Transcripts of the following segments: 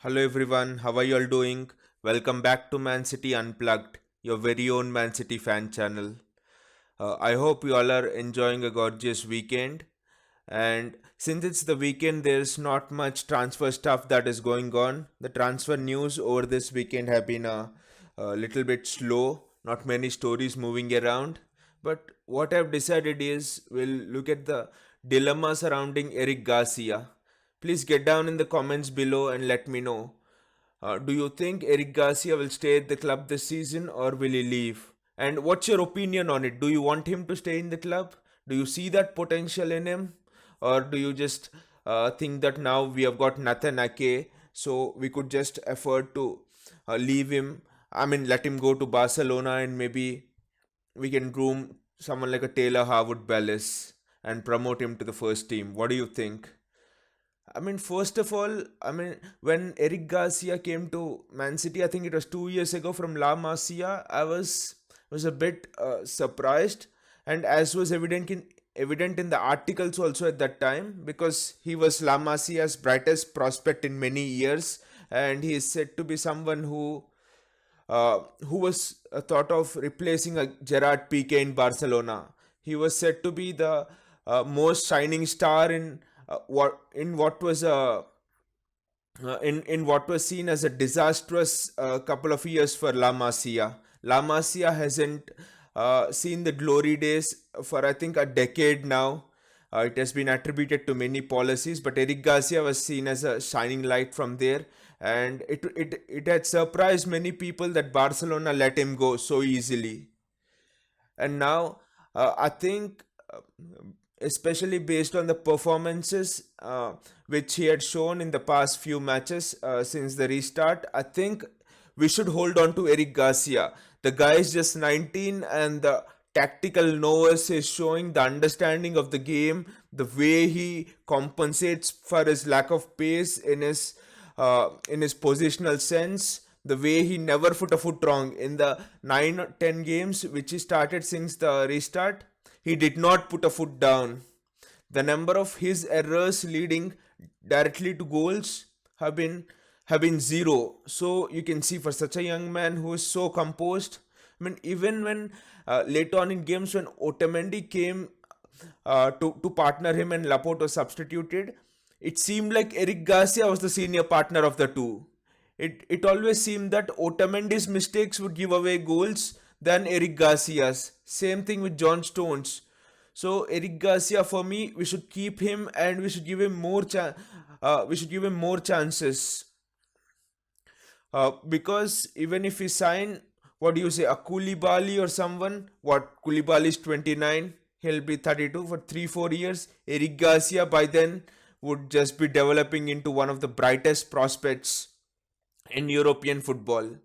Hello everyone, how are you all doing? Welcome back to Man City Unplugged, your very own Man City fan channel. I hope you all are enjoying a gorgeous weekend. And since it's the weekend, there's not much transfer stuff that is going on. The transfer news over this weekend have been a little bit slow, not many stories moving around. But what I've decided is we'll look at the dilemma surrounding Eric Garcia. Please get down in the comments below and let me know. Do you think Eric Garcia will stay at the club this season or will he leave? And what's your opinion on it? Do you want him to stay in the club? Do you see that potential in him? Or do you just think that now we have got Nathan Ake, so we could just afford to leave him? I mean, let him go to Barcelona and maybe we can groom someone like a Taylor Harwood Bellis and promote him to the first team. What do you think? I mean, first of all, when Eric Garcia came to Man City, I think it was 2 years ago from La Masia, I was a bit surprised, and as was evident in the articles also at that time, because he was La Masia's brightest prospect in many years, and he is said to be someone who was thought of replacing a Gerard Piqué in Barcelona. He was said to be the most shining star in what was seen as a disastrous couple of years for La Masia. La Masia hasn't seen the glory days for I think a decade now. It has been attributed to many policies, but Eric Garcia was seen as a shining light from there, and it had surprised many people that Barcelona let him go so easily. And now I think, especially based on the performances which he had shown in the past few matches since the restart, I think we should hold on to Eric Garcia. The guy is just 19, and the tactical nous is showing the understanding of the game, the way he compensates for his lack of pace in his positional sense, the way he never put a foot wrong in the 9 or 10 games which he started since the restart. He did not put a foot down. The number of his errors leading directly to goals have been zero. So you can see, for such a young man who is so composed, I mean, even when late on in games when Otamendi came to partner him and Laporte was substituted, it seemed like Eric Garcia was the senior partner of the two. It always seemed that Otamendi's mistakes would give away goals than Eric Garcia's. Same thing with John Stones. So Eric Garcia, for me, we should keep him and we should give him more chances. Because even if we sign, what do you say, a Koulibaly or someone, what, Koulibaly is 29, he'll be 32 for 3 4 years. Eric Garcia by then would just be developing into one of the brightest prospects in European football.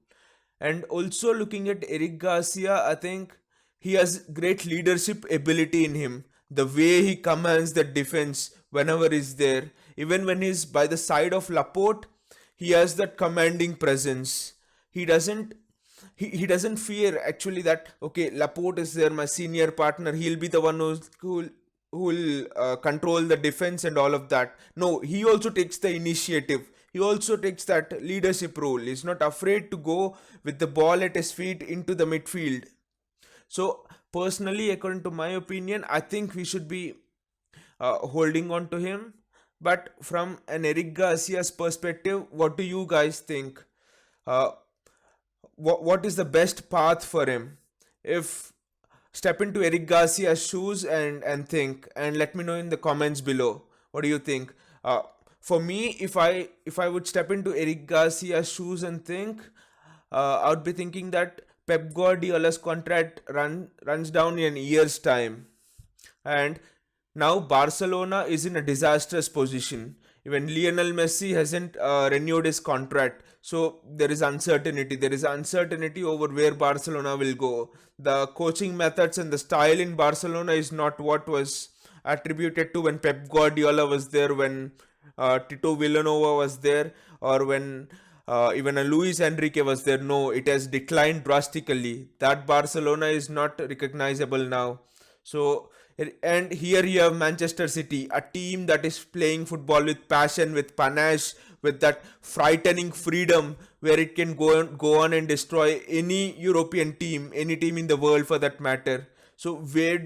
And also looking at Eric Garcia, I think he has great leadership ability in him. The way he commands the defense whenever he's there, even when he's by the side of Laporte, he has that commanding presence. He doesn't he doesn't fear actually that, okay, Laporte is there, my senior partner, he'll be the one who will control the defense and all of that. No, he also takes the initiative. He also takes that leadership role. He's not afraid to go with the ball at his feet into the midfield. So personally, according to my opinion, I think we should be holding on to him. But from an Eric Garcia's perspective, what do you guys think? Uh, what is the best path for him? If step into Eric Garcia's shoes and think, and let me know in the comments below. What do you think? For me, if I would step into Eric Garcia's shoes and think, I would be thinking that Pep Guardiola's contract runs down in a year's time, and now Barcelona is in a disastrous position. Even Lionel Messi hasn't renewed his contract, so there is uncertainty. There is uncertainty over where Barcelona will go. The coaching methods and the style in Barcelona is not what was attributed to when Pep Guardiola was there, when Tito Villanova was there, or when even a Luis Enrique was there. No, it has declined drastically. That Barcelona is not recognizable now. So, and here you have Manchester City, a team that is playing football with passion, with panache, with that frightening freedom where it can go on and destroy any European team, any team in the world for that matter. So where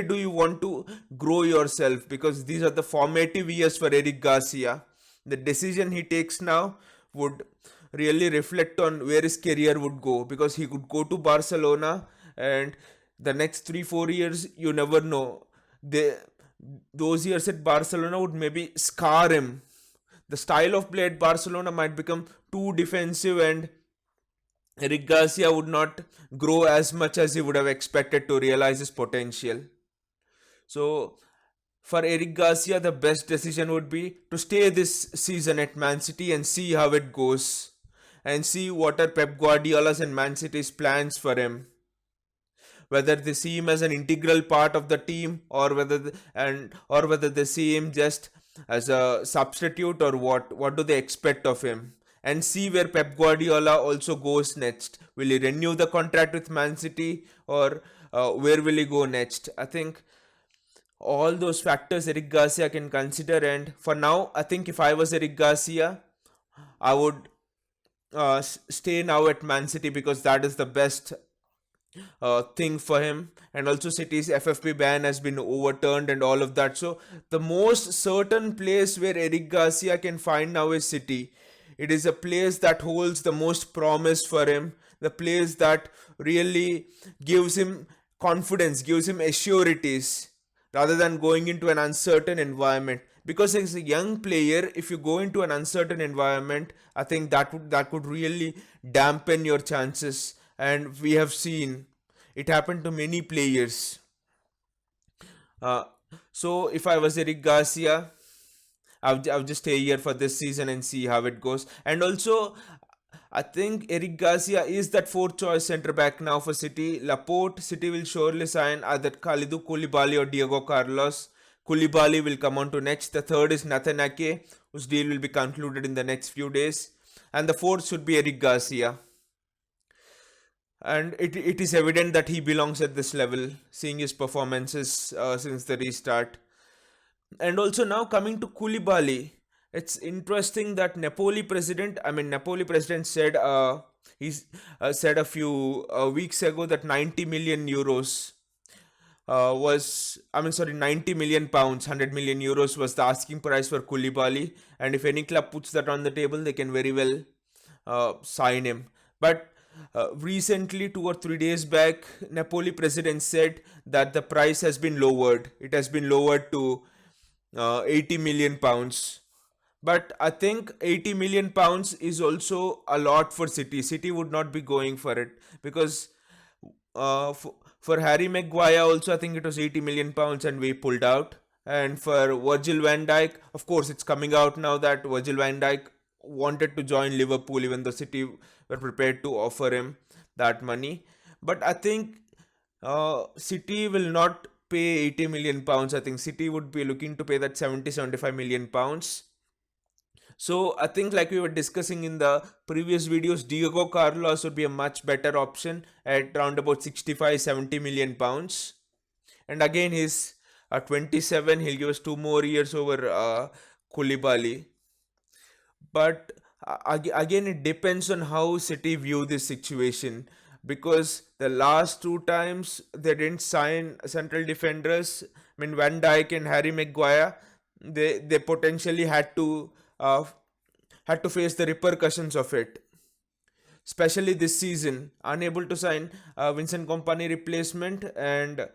do you want to grow yourself? Because these are the formative years for Eric Garcia. The decision he takes now would really reflect on where his career would go, because he could go to Barcelona, and the next 3-4 years you never know. They, those years at Barcelona would maybe scar him. The style of play at Barcelona might become too defensive, and Eric Garcia would not grow as much as he would have expected to realize his potential. So, for Eric Garcia, the best decision would be to stay this season at Man City and see how it goes, and see what are Pep Guardiola's and Man City's plans for him. Whether they see him as an integral part of the team, or whether they see him just as a substitute, or what do they expect of him, and see where Pep Guardiola also goes next. Will he renew the contract with Man City, or where will he go next? I think all those factors Eric Garcia can consider, and for now I think if I was Eric Garcia, I would stay now at Man City, because that is the best thing for him. And also City's FFP ban has been overturned and all of that. So the most certain place where Eric Garcia can find now is City. It is a place that holds the most promise for him, the place that really gives him confidence, gives him assurities, rather than going into an uncertain environment. Because as a young player, if you go into an uncertain environment, I think that could really dampen your chances, and we have seen it happen to many players. Uh, so if I was Eric Garcia, I'll just stay here for this season and see how it goes. And also, I think Eric Garcia is that fourth choice centre back now for City. Laporte, City will surely sign either Khalidou Koulibaly or Diego Carlos. Koulibaly will come on to next. The third is Nathan Ake, whose deal will be concluded in the next few days. And the fourth should be Eric Garcia. And it is evident that he belongs at this level, seeing his performances since the restart. And also now coming to Koulibaly, it's interesting that Napoli president said he's said a few weeks ago that 90 million euros was, 90 million pounds, 100 million euros was the asking price for Koulibaly, and if any club puts that on the table, they can very well sign him. But recently, 2 or 3 days back, Napoli president said that the price has been lowered. It has been lowered to 80 million pounds. But I think 80 million pounds is also a lot for City. City would not be going for it, because for Harry Maguire also I think it was 80 million pounds and we pulled out. And for Virgil van Dijk, of course, it's coming out now that Virgil van Dijk wanted to join Liverpool, even though City were prepared to offer him that money. But I think City will not pay 80 million pounds. I think City would be looking to pay that 70-75 million pounds. So I think, like we were discussing in the previous videos, Diego Carlos would be a much better option at around about 65-70 million pounds. And again, he's 27. He'll give us 2 more years over Koulibaly. But again, it depends on how City view this situation, because the last 2 times they didn't sign central defenders. Van Dijk and Harry Maguire, they potentially had to face the repercussions of it, especially this season, unable to sign Vincent Kompany replacement, and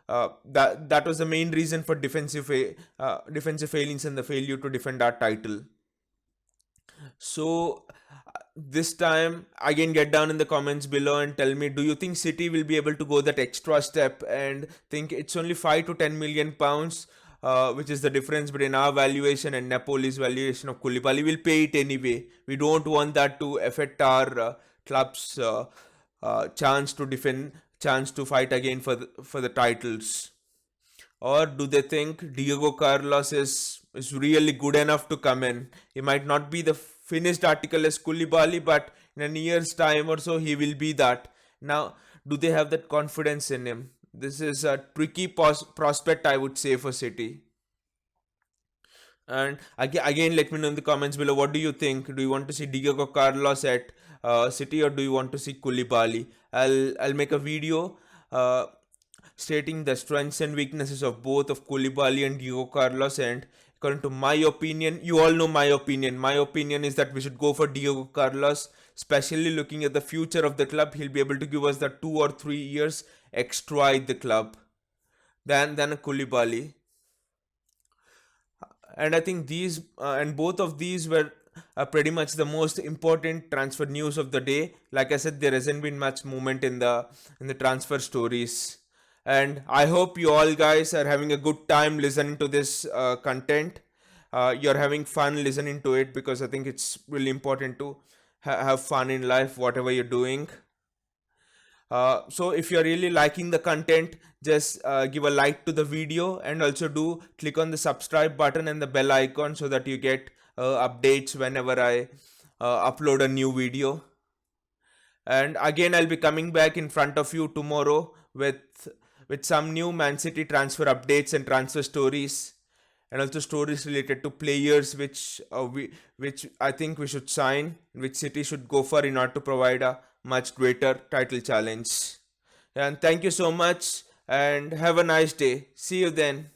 that was the main reason for defensive failings and the failure to defend our title. So this time, again, get down in the comments below and tell me, do you think City will be able to go that extra step and think it's only 5 to 10 million pounds, which is the difference between our valuation and Napoli's valuation of Koulibaly? We'll pay it anyway. We don't want that to affect our club's chance to defend, chance to fight again for the titles. Or do they think Diego Carlos is really good enough to come in? He might not be the finished article as Koulibaly, but in a year's time or so, he will be that. Now, do they have that confidence in him? This is a tricky prospect, I would say, for City. And again, let me know in the comments below, what do you think? Do you want to see Diego Carlos at City, or do you want to see Koulibaly? I'll make a video uh, stating the strengths and weaknesses of both of Koulibaly and Diego Carlos. And according to my opinion, you all know my opinion. My opinion is that we should go for Diego Carlos, especially looking at the future of the club. He'll be able to give us the 2 or 3 years extra at the club than a Koulibaly. And I think these and both of these were pretty much the most important transfer news of the day. Like I said, there hasn't been much movement in the transfer stories, and I hope you all guys are having a good time listening to this content. You're having fun listening to it, because I think it's really important to have fun in life, whatever you're doing. So if you're really liking the content, just give a like to the video, and also do click on the subscribe button and the bell icon so that you get updates whenever I upload a new video. And again, I'll be coming back in front of you tomorrow with some new Man City transfer updates and transfer stories, and also stories related to players which I think we should sign, which City should go for in order to provide a much greater title challenge. And thank you so much, and have a nice day. See you then.